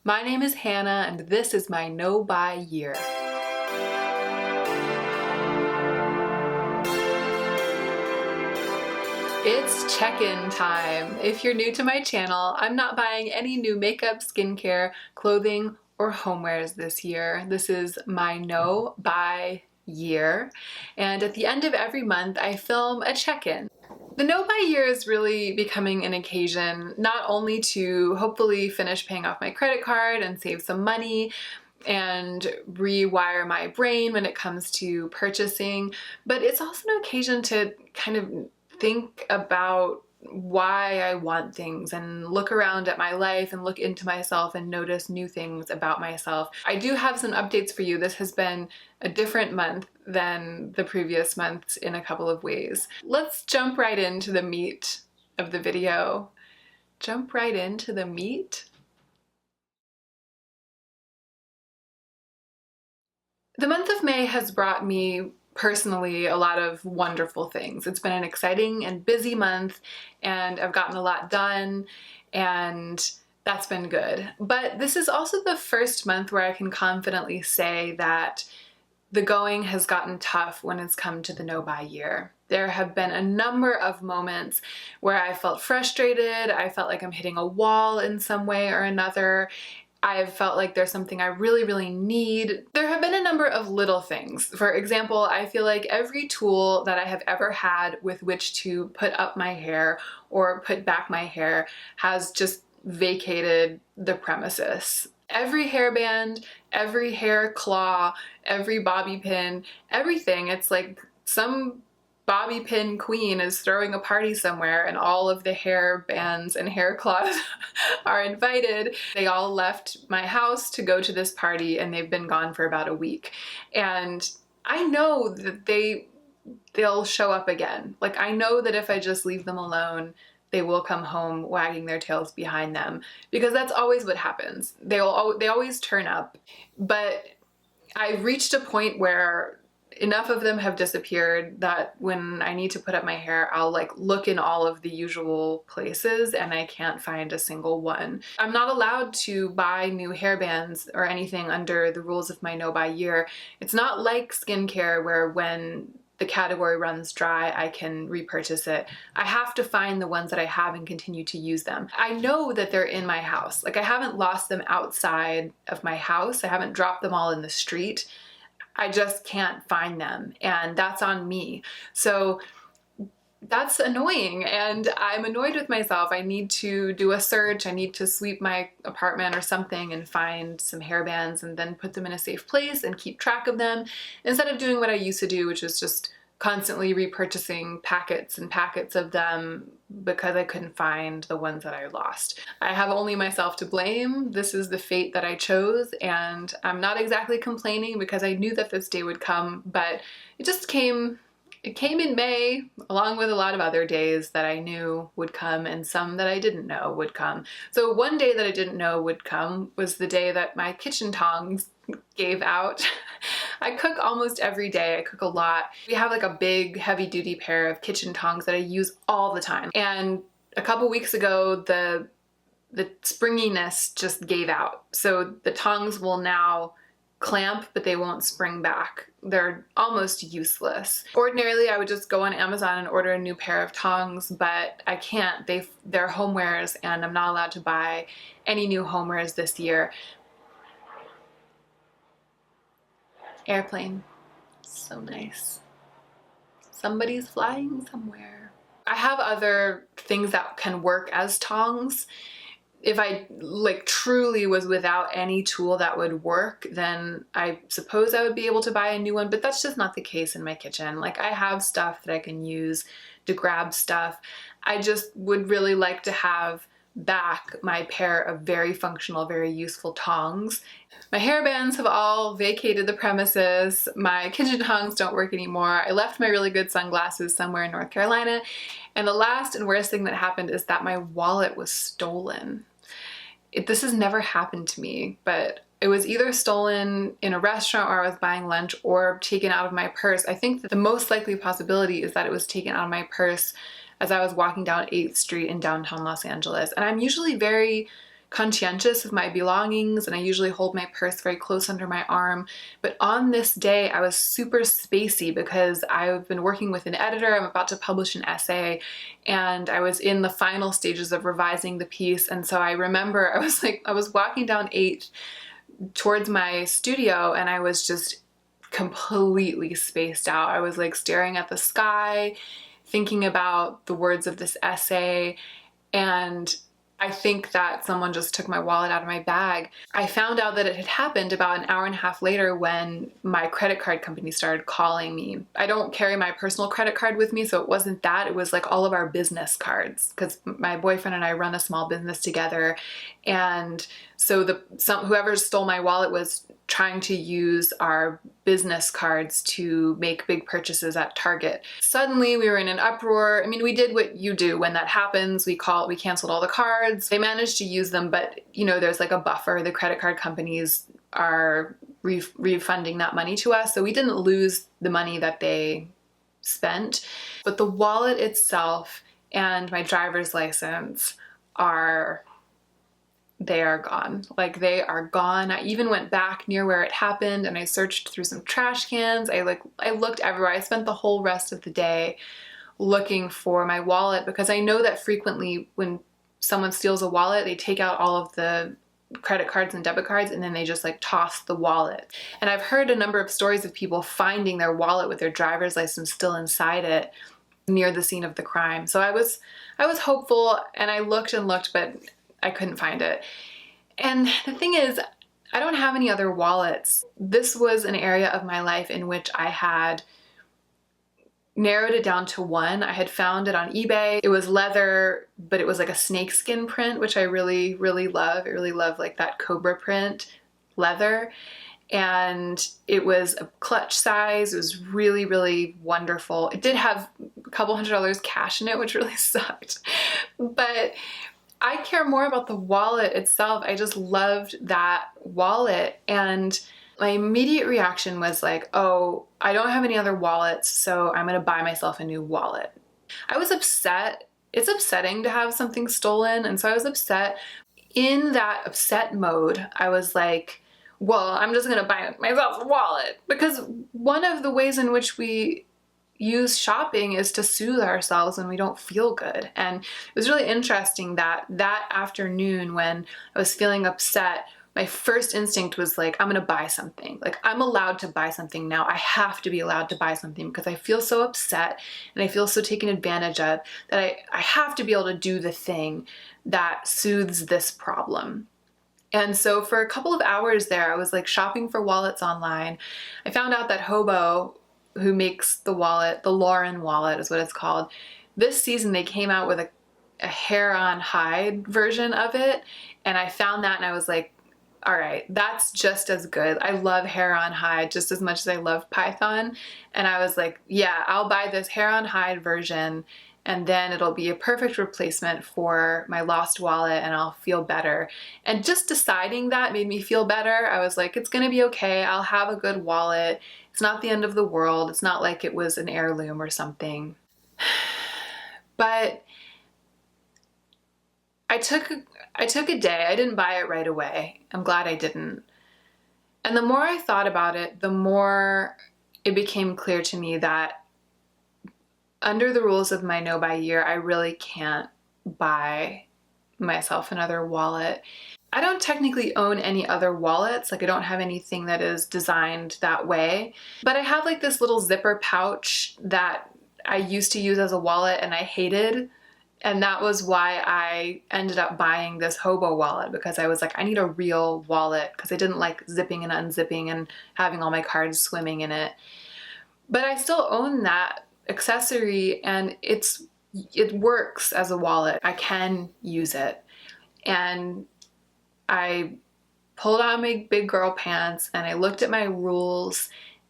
My name is Hannah and this is my no-buy year. It's check-in time. If you're new to my channel, I'm not buying any new makeup, skincare, clothing, or homewares this year. This is my no-buy year. And at the end of every month, I film a check-in. The no-buy year is really becoming an occasion not only to hopefully finish paying off my credit card and save some money and rewire my brain when it comes to purchasing, but it's also an occasion to kind of think about why I want things and look around at my life and look into myself and notice new things about myself. I do have some updates for you. This has been a different month than the previous months in a couple of ways. Let's jump right into the meat of the video. Jump right into the meat? The month of May has brought me personally a lot of wonderful things. It's been an exciting and busy month and I've gotten a lot done and that's been good. But this is also the first month where I can confidently say that the going has gotten tough when it's come to the no-buy year. There have been a number of moments where I felt frustrated, I felt like I'm hitting a wall in some way or another. I've felt like there's something I really need. There have been a number of little things. For example, I feel like every tool that I have ever had with which to put up my hair or put back my hair has just vacated the premises. Every hairband, every hair claw, every bobby pin, everything. It's like some bobby pin queen is throwing a party somewhere and all of the hair bands and hair claws are invited. They all left my house to go to this party and they've been gone for about a week. And I know that they'll show up again. Like, I know that if I just leave them alone, they will come home wagging their tails behind them, because that's always what happens. They always turn up. But I've reached a point where enough of them have disappeared that when I need to put up my hair, I'll like look in all of the usual places and I can't find a single one. I'm not allowed to buy new hairbands or anything under the rules of my no-buy year. It's not like skincare where when the category runs dry, I can repurchase it. I have to find the ones that I have and continue to use them. I know that they're in my house. Like, I haven't lost them outside of my house. I haven't dropped them all in the street. I just can't find them, and that's on me. So that's annoying, and I'm annoyed with myself. I need to do a search. I need to sweep my apartment or something and find some hairbands and then put them in a safe place and keep track of them, instead of doing what I used to do, which was just constantly repurchasing packets and packets of them because I couldn't find the ones that I lost. I have only myself to blame. This is the fate that I chose, and I'm not exactly complaining because I knew that this day would come, but it just came. It came in May, along with a lot of other days that I knew would come and some that I didn't know would come. So one day that I didn't know would come was the day that my kitchen tongs gave out. I cook almost every day. I cook a lot. We have like a big heavy duty pair of kitchen tongs that I use all the time. And a couple weeks ago, the springiness just gave out. So the tongs will now clamp, but they won't spring back. They're almost useless. Ordinarily, I would just go on Amazon and order a new pair of tongs, but I can't. They're homewares and I'm not allowed to buy any new homewares this year. Airplane. So nice. Somebody's flying somewhere. I have other things that can work as tongs. If I like truly was without any tool that would work, then I suppose I would be able to buy a new one, but that's just not the case in my kitchen. Like, I have stuff that I can use to grab stuff. I just would really like to have back my pair of very functional, very useful tongs. My hairbands have all vacated the premises. My kitchen tongs don't work anymore. I left my really good sunglasses somewhere in North Carolina. And the last and worst thing that happened is that my wallet was stolen. This has never happened to me, but it was either stolen in a restaurant where I was buying lunch or taken out of my purse. I think that the most likely possibility is that it was taken out of my purse as I was walking down 8th Street in downtown Los Angeles. And I'm usually very conscientious of my belongings, and I usually hold my purse very close under my arm. But on this day, I was super spacey because I've been working with an editor. I'm about to publish an essay, and I was in the final stages of revising the piece. And so I remember I was walking down 8th towards my studio, and I was just completely spaced out. I was like staring at the sky, thinking about the words of this essay, and I think that someone just took my wallet out of my bag. I found out that it had happened about an hour and a half later when my credit card company started calling me. I don't carry my personal credit card with me, so it wasn't that. It was like all of our business cards, because my boyfriend and I run a small business together. And so whoever stole my wallet was trying to use our business cards to make big purchases at Target. Suddenly we were in an uproar. I mean, we did what you do when that happens. We canceled all the cards. They managed to use them, but you know, there's like a buffer. The credit card companies are refunding that money to us. So we didn't lose the money that they spent, but the wallet itself and my driver's license they are gone. Like, they are gone. I even went back near where it happened and I searched through some trash cans. I looked everywhere. I spent the whole rest of the day looking for my wallet, because I know that frequently when someone steals a wallet, they take out all of the credit cards and debit cards and then they just like toss the wallet. And I've heard a number of stories of people finding their wallet with their driver's license still inside it near the scene of the crime. So I was hopeful, and I looked and looked, but I couldn't find it. And the thing is, I don't have any other wallets. This was an area of my life in which I had narrowed it down to one. I had found it on eBay. It was leather, but it was like a snakeskin print, which I really, really love. I really love like that cobra print leather. And it was a clutch size. It was really, really wonderful. It did have a couple $100 cash in it, which really sucked. But I care more about the wallet itself. I just loved that wallet. And my immediate reaction was like, oh, I don't have any other wallets, so I'm gonna buy myself a new wallet. I was upset. It's upsetting to have something stolen, and so I was upset. In that upset mode, I was like, well, I'm just gonna buy myself a wallet. Because one of the ways in which we use shopping is to soothe ourselves when we don't feel good. And it was really interesting that afternoon when I was feeling upset, my first instinct was like, I'm gonna buy something. Like, I'm allowed to buy something now. I have to be allowed to buy something because I feel so upset and I feel so taken advantage of that I have to be able to do the thing that soothes this problem. And so for a couple of hours there, I was like shopping for wallets online. I found out that Hobo, who makes the wallet, the Lauren wallet is what it's called, this season they came out with a hair-on hide version of it. And I found that and I was like, all right, that's just as good. I love hair-on hide just as much as I love python. And I was like, yeah, I'll buy this hair-on hide version, and then it'll be a perfect replacement for my lost wallet and I'll feel better. And just deciding that made me feel better. I was like, it's gonna be okay. I'll have a good wallet. It's not the end of the world. It's not like it was an heirloom or something. But I took a day. I didn't buy it right away. I'm glad I didn't. And the more I thought about it, the more it became clear to me that under the rules of my no-buy year, I really can't buy myself another wallet. I don't technically own any other wallets. Like, I don't have anything that is designed that way. But I have like this little zipper pouch that I used to use as a wallet and I hated. And that was why I ended up buying this Hobo wallet, because I was like, I need a real wallet, because I didn't like zipping and unzipping and having all my cards swimming in it. But I still own that accessory and it works as a wallet. I can use it. And I pulled out my big girl pants and I looked at my rules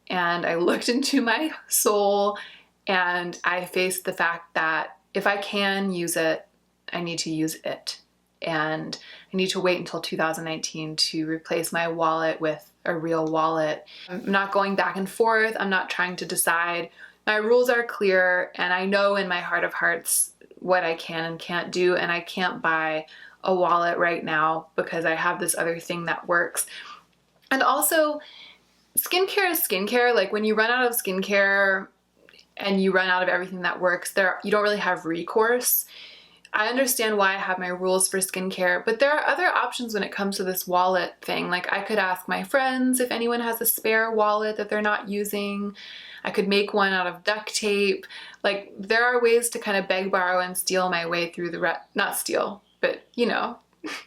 and I looked into my soul and I faced the fact that if I can use it, I need to use it. And I need to wait until 2019 to replace my wallet with a real wallet. I'm not going back and forth. I'm not trying to decide. My rules are clear and I know in my heart of hearts what I can and can't do, and I can't buy a wallet right now because I have this other thing that works. And also, skincare is skincare. Like when you run out of skincare and you run out of everything that works, you don't really have recourse. I understand why I have my rules for skincare, but there are other options when it comes to this wallet thing. Like I could ask my friends if anyone has a spare wallet that they're not using. I could make one out of duct tape. Like there are ways to kind of beg, borrow, and steal my way through not steal, but you know,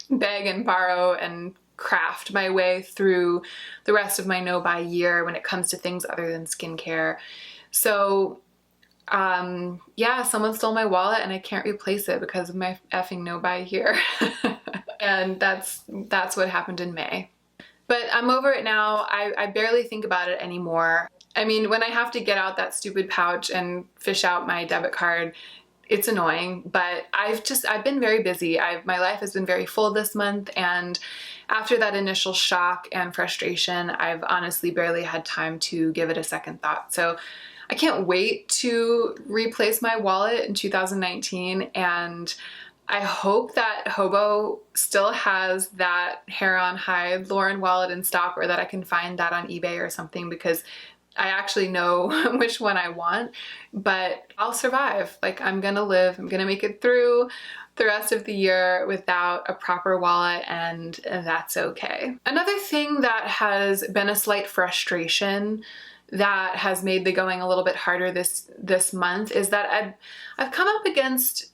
beg and borrow and craft my way through the rest of my no-buy year when it comes to things other than skincare. So yeah, someone stole my wallet and I can't replace it because of my effing no-buy year. And that's what happened in May. But I'm over it now. I barely think about it anymore. I mean, when I have to get out that stupid pouch and fish out my debit card, it's annoying, but I've been very busy. My life has been very full this month, and after that initial shock and frustration, I've honestly barely had time to give it a second thought. So I can't wait to replace my wallet in 2019, and I hope that Hobo still has that hair on hide Lauren wallet in stock, or that I can find that on eBay or something, because I actually know which one I want, but I'll survive. Like I'm gonna live, I'm gonna make it through the rest of the year without a proper wallet, and that's okay. Another thing that has been a slight frustration that has made the going a little bit harder this month is that I've come up against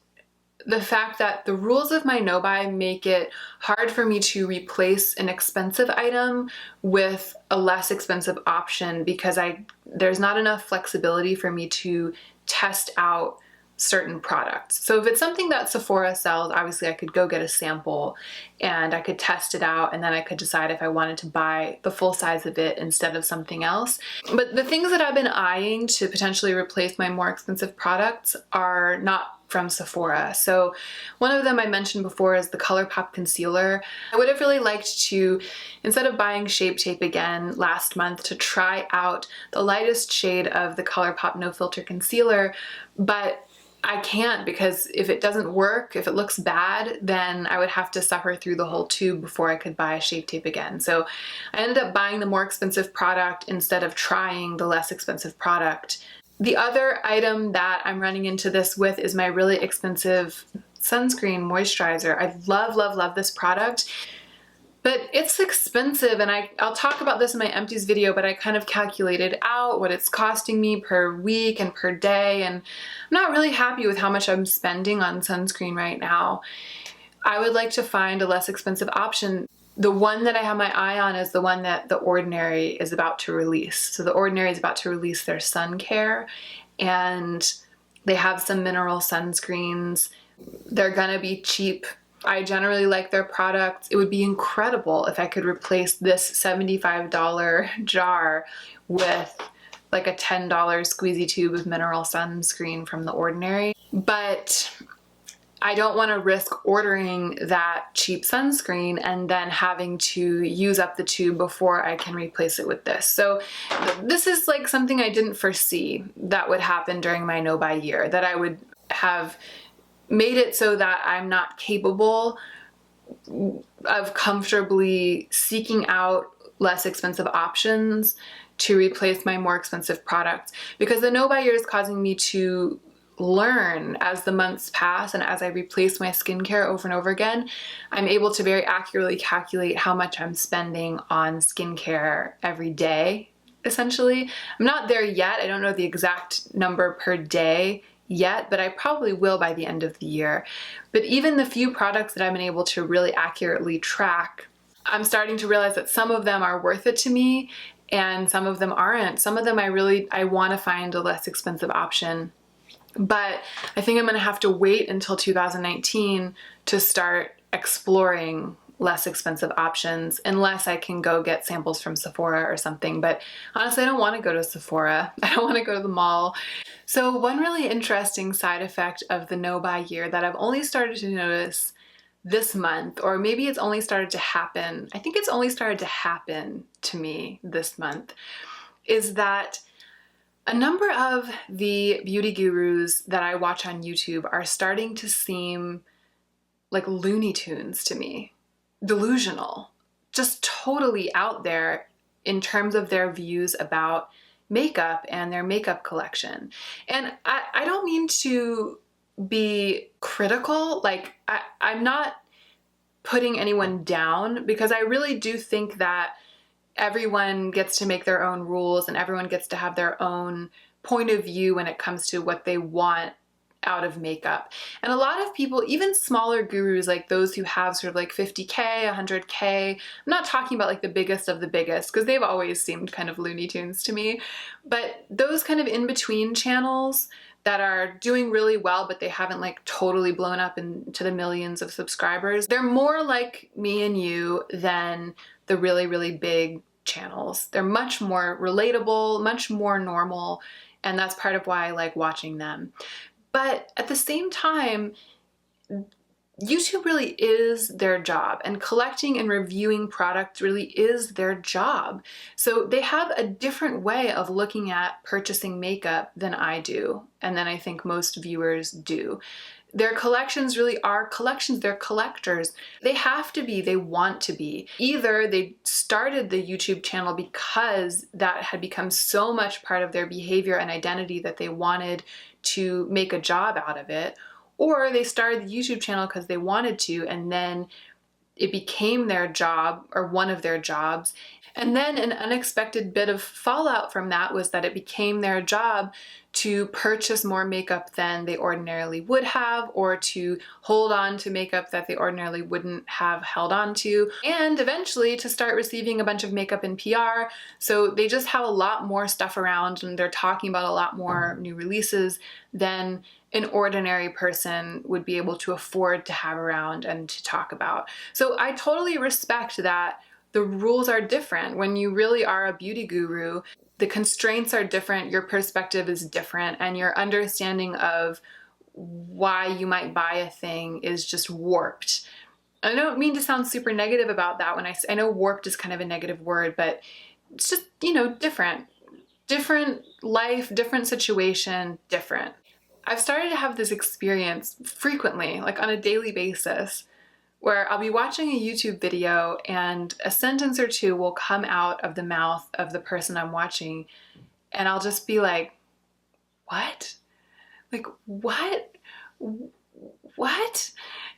the fact that the rules of my no-buy make it hard for me to replace an expensive item with a less expensive option because there's not enough flexibility for me to test out certain products. So if it's something that Sephora sells, obviously I could go get a sample and I could test it out, and then I could decide if I wanted to buy the full size of it instead of something else. But the things that I've been eyeing to potentially replace my more expensive products are not from Sephora. So one of them I mentioned before is the ColourPop concealer. I would have really liked to, instead of buying Shape Tape again last month, to try out the lightest shade of the ColourPop No Filter concealer, but I can't, because if it doesn't work, if it looks bad, then I would have to suffer through the whole tube before I could buy Shape Tape again. So I ended up buying the more expensive product instead of trying the less expensive product. The other item that I'm running into this with is my really expensive sunscreen moisturizer. I love, love, love this product, but it's expensive, and I'll talk about this in my empties video, but I kind of calculated out what it's costing me per week and per day, and I'm not really happy with how much I'm spending on sunscreen right now. I would like to find a less expensive option. The one that I have my eye on is the one that The Ordinary is about to release. So The Ordinary is about to release their sun care, and they have some mineral sunscreens. They're gonna be cheap. I generally like their products. It would be incredible if I could replace this $75 jar with like a $10 squeezy tube of mineral sunscreen from The Ordinary. But I don't want to risk ordering that cheap sunscreen and then having to use up the tube before I can replace it with this. So this is like something I didn't foresee that would happen during my no-buy year, that I would have made it so that I'm not capable of comfortably seeking out less expensive options to replace my more expensive products, because the no-buy year is causing me to learn as the months pass, and as I replace my skincare over and over again, I'm able to very accurately calculate how much I'm spending on skincare every day, essentially. I'm not there yet. I don't know the exact number per day yet, but I probably will by the end of the year. But even the few products that I've been able to really accurately track, I'm starting to realize that some of them are worth it to me and some of them aren't. Some of them I want to find a less expensive option. But I think I'm gonna have to wait until 2019 to start exploring less expensive options, unless I can go get samples from Sephora or something. But honestly, I don't want to go to Sephora. I don't want to go to the mall. So one really interesting side effect of the no-buy year that I've only started to notice this month, or maybe it's only started to happen, I think it's only started to happen to me this month, is that a number of the beauty gurus that I watch on YouTube are starting to seem like Looney Tunes to me. Delusional. Just totally out there in terms of their views about makeup and their makeup collection. And I don't mean to be critical. Like, I'm not putting anyone down, because I really do think that everyone gets to make their own rules and everyone gets to have their own point of view when it comes to what they want out of makeup. And a lot of people, even smaller gurus, like those who have sort of like 50K, 100K, I'm not talking about like the biggest of the biggest, because they've always seemed kind of Looney Tunes to me, but those kind of in-between channels that are doing really well, but they haven't like totally blown up into the millions of subscribers, they're more like me and you than the really, really big channels. They're much more relatable, much more normal, and that's part of why I like watching them. But at the same time, YouTube really is their job, and collecting and reviewing products really is their job. So they have a different way of looking at purchasing makeup than I do, and than I think most viewers do. Their collections really are collections. They're collectors. They have to be, they want to be. Either they started the YouTube channel because that had become so much part of their behavior and identity that they wanted to make a job out of it, or they started the YouTube channel because they wanted to, and then it became their job or one of their jobs. And then an unexpected bit of fallout from that was that it became their job to purchase more makeup than they ordinarily would have, or to hold on to makeup that they ordinarily wouldn't have held on to, and eventually to start receiving a bunch of makeup in PR. So they just have a lot more stuff around, and they're talking about a lot more new releases than an ordinary person would be able to afford to have around and to talk about. So I totally respect that the rules are different. When you really are a beauty guru, the constraints are different, your perspective is different, and your understanding of why you might buy a thing is just warped. I don't mean to sound super negative about that when I know warped is kind of a negative word, but it's just, you know, different. Different life, different situation, different. I've started to have this experience frequently, like on a daily basis, where I'll be watching a YouTube video and a sentence or two will come out of the mouth of the person I'm watching, and I'll just be like, what? Like, what? What?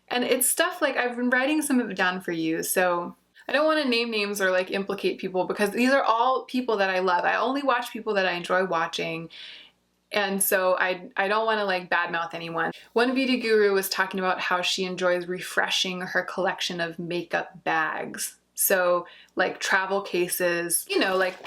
And it's stuff like, I've been writing some of it down for you, so I don't want to name names or like implicate people, because these are all people that I love. I only watch people that I enjoy watching. And so I don't want to like badmouth anyone. One beauty guru was talking about how she enjoys refreshing her collection of makeup bags. So like travel cases, you know, like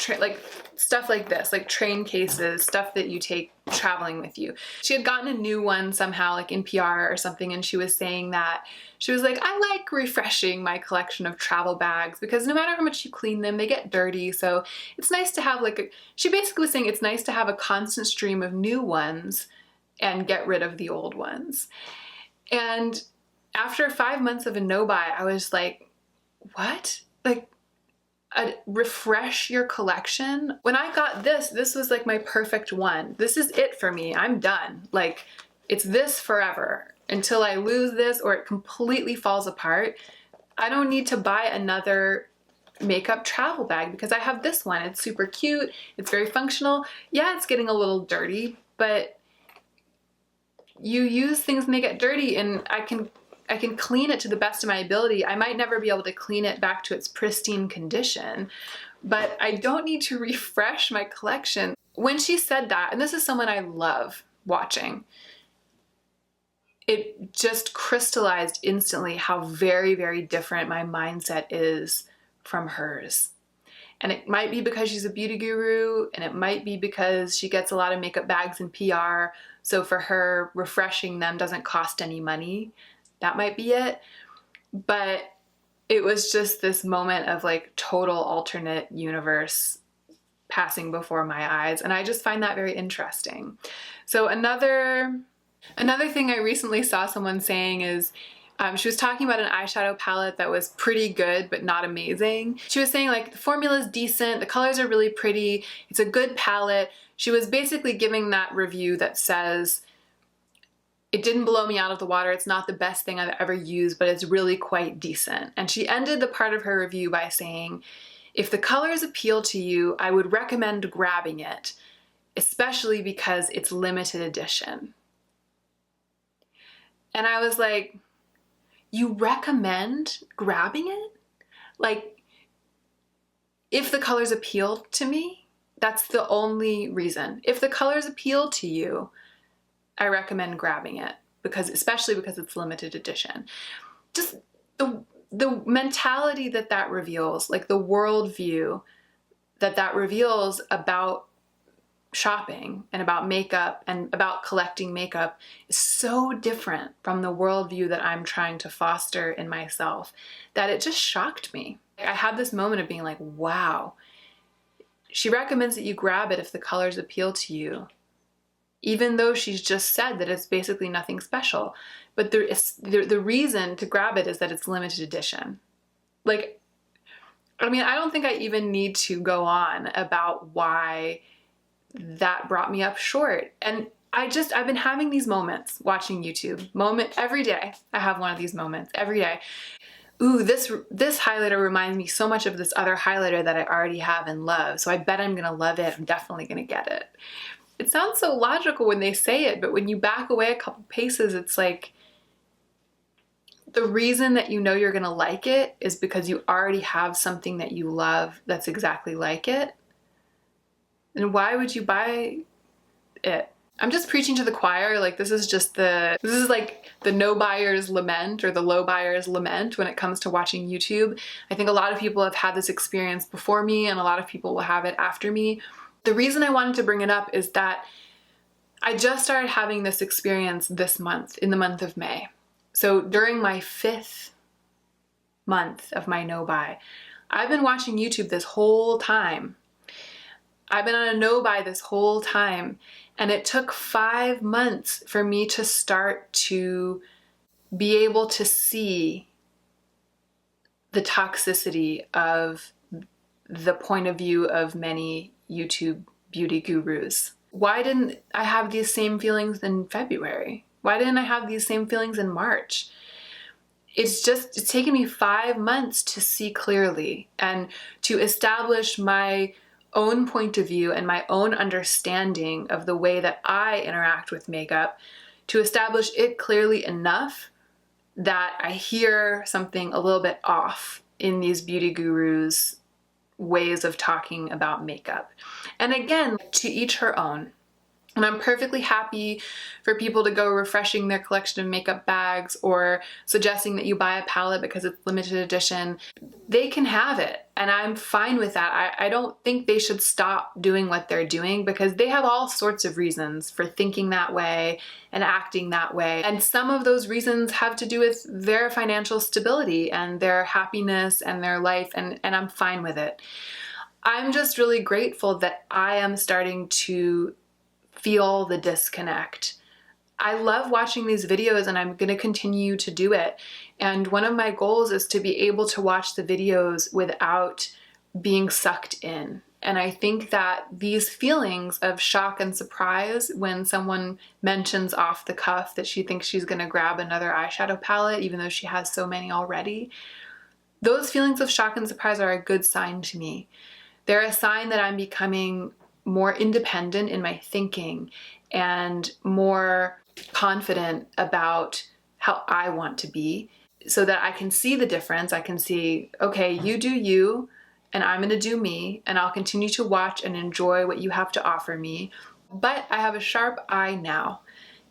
stuff like this, like train cases, stuff that you take traveling with you. She had gotten a new one somehow, like in PR or something, and she was saying that she was like, I like refreshing my collection of travel bags because no matter how much you clean them, they get dirty. So it's nice to have like she basically was saying it's nice to have a constant stream of new ones and get rid of the old ones. And after 5 months of a no-buy, I was like, what? Like, refresh your collection? When I got this was like my perfect one. This is it for me. I'm done. Like, it's this forever until I lose this or it completely falls apart. I don't need to buy another makeup travel bag because I have this one. It's super cute. It's very functional. Yeah, it's getting a little dirty, but you use things and they get dirty, and I can clean it to the best of my ability. I might never be able to clean it back to its pristine condition, but I don't need to refresh my collection. When she said that, and this is someone I love watching, it just crystallized instantly how very, very different my mindset is from hers. And it might be because she's a beauty guru, and it might be because she gets a lot of makeup bags in PR, so for her, refreshing them doesn't cost any money. That might be it. But it was just this moment of like total alternate universe passing before my eyes, and I just find that very interesting. So another thing I recently saw someone saying is, she was talking about an eyeshadow palette that was pretty good but not amazing. She was saying like the formula's decent, the colors are really pretty, it's a good palette. She was basically giving that review that says, It didn't blow me out of the water. It's not the best thing I've ever used, but it's really quite decent. And she ended the part of her review by saying, if the colors appeal to you, I would recommend grabbing it, especially because it's limited edition. And I was like, you recommend grabbing it? Like, if the colors appeal to me, that's the only reason. If the colors appeal to you, I recommend grabbing it, especially because it's limited edition. Just the mentality that reveals, like the worldview that reveals about shopping and about makeup and about collecting makeup is so different from the worldview that I'm trying to foster in myself that it just shocked me. I had this moment of being like, wow, she recommends that you grab it if the colors appeal to you, even though she's just said that it's basically nothing special. But the reason to grab it is that it's limited edition. Like, I mean, I don't think I even need to go on about why that brought me up short. And I've been having these moments watching YouTube. Every day. I have one of these moments every day. Ooh, this highlighter reminds me so much of this other highlighter that I already have and love. So I bet I'm gonna love it. I'm definitely gonna get it. It sounds so logical when they say it, but when you back away a couple paces, it's like, the reason that you know you're gonna like it is because you already have something that you love that's exactly like it. And why would you buy it? I'm just preaching to the choir. Like, this is like the no buyer's lament, or the low buyer's lament when it comes to watching YouTube. I think a lot of people have had this experience before me, and a lot of people will have it after me. The reason I wanted to bring it up is that I just started having this experience this month, in the month of May. So during my 5th month of my no buy, I've been watching YouTube this whole time. I've been on a no buy this whole time, and it took 5 months for me to start to be able to see the toxicity of the point of view of many YouTube beauty gurus. Why didn't I have these same feelings in February? Why didn't I have these same feelings in March? It's taken me 5 months to see clearly and to establish my own point of view and my own understanding of the way that I interact with makeup, to establish it clearly enough that I hear something a little bit off in these beauty gurus' ways of talking about makeup. And again, to each her own. And I'm perfectly happy for people to go refreshing their collection of makeup bags or suggesting that you buy a palette because it's limited edition. They can have it, and I'm fine with that. I don't think they should stop doing what they're doing, because they have all sorts of reasons for thinking that way and acting that way. And some of those reasons have to do with their financial stability and their happiness and their life, and I'm fine with it. I'm just really grateful that I am starting to feel the disconnect. I love watching these videos, and I'm gonna continue to do it. And one of my goals is to be able to watch the videos without being sucked in. And I think that these feelings of shock and surprise when someone mentions off the cuff that she thinks she's gonna grab another eyeshadow palette, even though she has so many already, those feelings of shock and surprise are a good sign to me. They're a sign that I'm becoming more independent in my thinking and more confident about how I want to be, so that I can see the difference. I can see, okay, you do you, and I'm gonna do me, and I'll continue to watch and enjoy what you have to offer me. But I have a sharp eye now,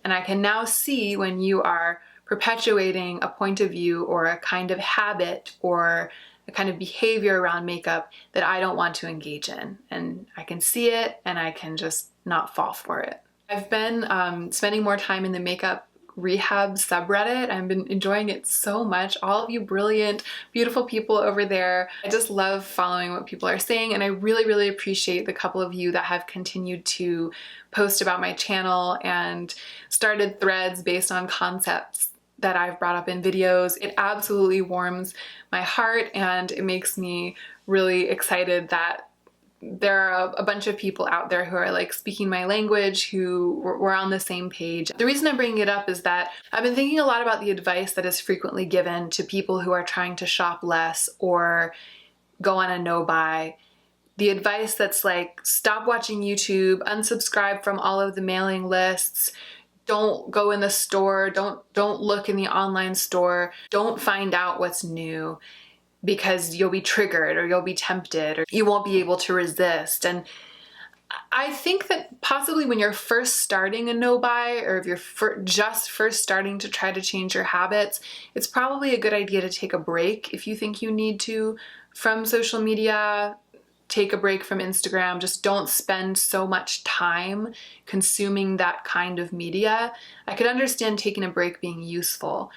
and I can now see when you are perpetuating a point of view or a kind of habit or a kind of behavior around makeup that I don't want to engage in. And I can see it, and I can just not fall for it. I've been spending more time in the makeup rehab subreddit. I've been enjoying it so much. All of you brilliant, beautiful people over there. I just love following what people are saying, and I really, really appreciate the couple of you that have continued to post about my channel and started threads based on concepts that I've brought up in videos. It absolutely warms my heart, and it makes me really excited that there are a bunch of people out there who are like speaking my language, who were on the same page. The reason I'm bringing it up is that I've been thinking a lot about the advice that is frequently given to people who are trying to shop less or go on a no-buy. The advice that's like, stop watching YouTube, unsubscribe from all of the mailing lists, don't go in the store, don't look in the online store, don't find out what's new, because you'll be triggered or you'll be tempted or you won't be able to resist. And I think that possibly when you're first starting a no-buy, or if you're just first starting to try to change your habits, it's probably a good idea to take a break if you think you need to from social media. Take a break from Instagram. Just don't spend so much time consuming that kind of media. I could understand taking a break being useful,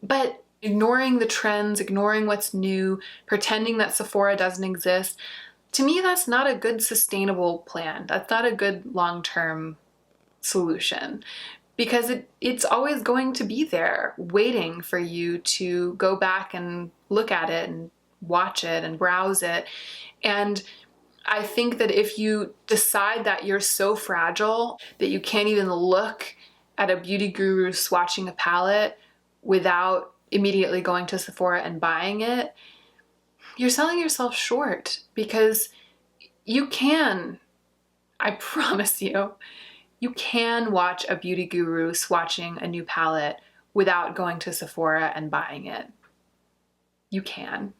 but ignoring the trends, ignoring what's new, pretending that Sephora doesn't exist, to me, that's not a good sustainable plan. That's not a good long-term solution, because it's always going to be there waiting for you to go back and look at it and watch it and browse it. And I think that if you decide that you're so fragile that you can't even look at a beauty guru swatching a palette without immediately going to Sephora and buying it, you're selling yourself short, because you can, I promise you, you can watch a beauty guru swatching a new palette without going to Sephora and buying it. You can.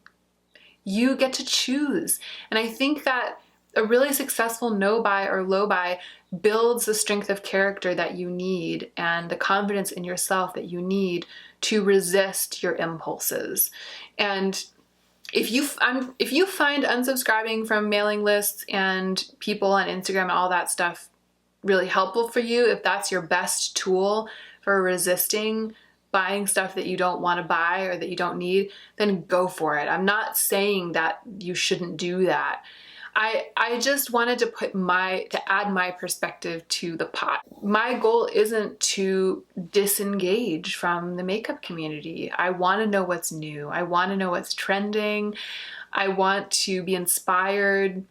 You get to choose. And I think that a really successful no-buy or low-buy builds the strength of character that you need and the confidence in yourself that you need to resist your impulses. And if you find unsubscribing from mailing lists and people on Instagram and all that stuff really helpful for you, if that's your best tool for resisting buying stuff that you don't want to buy or that you don't need, then go for it. I'm not saying that you shouldn't do that. I just wanted to add my perspective to the pot. My goal isn't to disengage from the makeup community. I want to know what's new. I want to know what's trending. I want to be inspired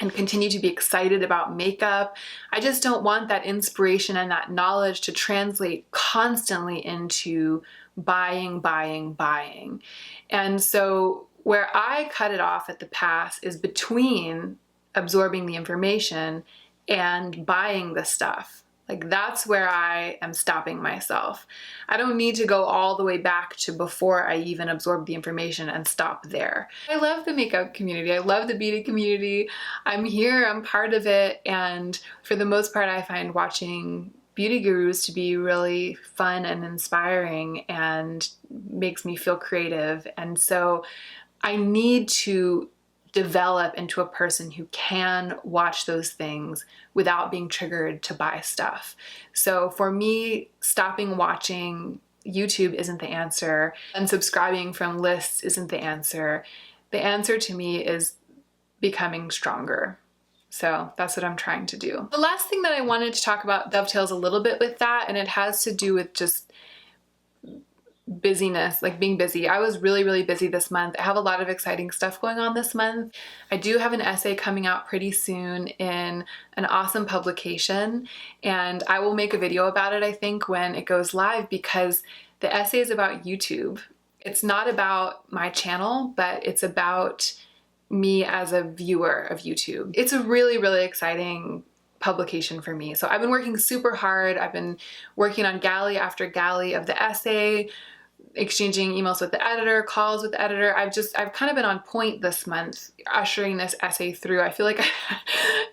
and continue to be excited about makeup. I just don't want that inspiration and that knowledge to translate constantly into buying, buying, buying. And so where I cut it off at the pass is between absorbing the information and buying the stuff. Like, that's where I am stopping myself. I don't need to go all the way back to before I even absorb the information and stop there. I love the makeup community. I love the beauty community. I'm here, I'm part of it. And for the most part, I find watching beauty gurus to be really fun and inspiring and makes me feel creative. And so I need to develop into a person who can watch those things without being triggered to buy stuff. So for me, stopping watching YouTube isn't the answer. Unsubscribing from lists isn't the answer. The answer to me is becoming stronger. So that's what I'm trying to do. The last thing that I wanted to talk about dovetails a little bit with that, and it has to do with just busyness, like being busy. I was really, really busy this month. I have a lot of exciting stuff going on this month. I do have an essay coming out pretty soon in an awesome publication, and I will make a video about it, I think, when it goes live, because the essay is about YouTube. It's not about my channel, but it's about me as a viewer of YouTube. It's a really, really exciting publication for me. So I've been working super hard. I've been working on galley after galley of the essay, exchanging emails with the editor, calls with the editor. I've kind of been on point this month, ushering this essay through. I feel like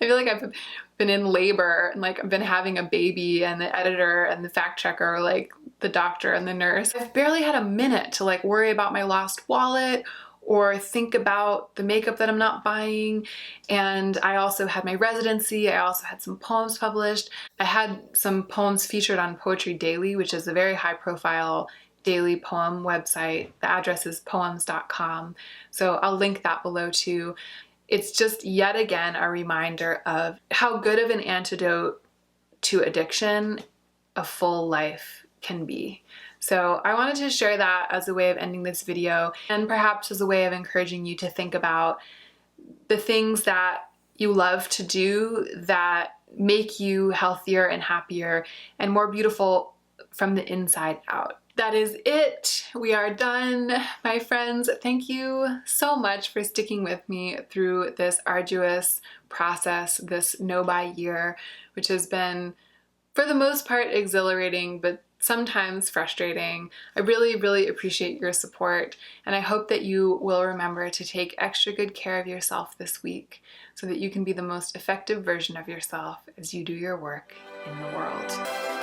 I've been in labor, and like I've been having a baby, and the editor and the fact checker are like the doctor and the nurse. I've barely had a minute to like worry about my lost wallet or think about the makeup that I'm not buying. And I also had my residency. I also had some poems published. I had some poems featured on Poetry Daily, which is a very high profile daily poem website. The address is poems.com. So I'll link that below too. It's just yet again a reminder of how good of an antidote to addiction a full life can be. So I wanted to share that as a way of ending this video, and perhaps as a way of encouraging you to think about the things that you love to do that make you healthier and happier and more beautiful from the inside out. That is it. We are done, my friends. Thank you so much for sticking with me through this arduous process, this no-buy year, which has been, for the most part, exhilarating, but sometimes frustrating. I really, really appreciate your support, and I hope that you will remember to take extra good care of yourself this week so that you can be the most effective version of yourself as you do your work in the world.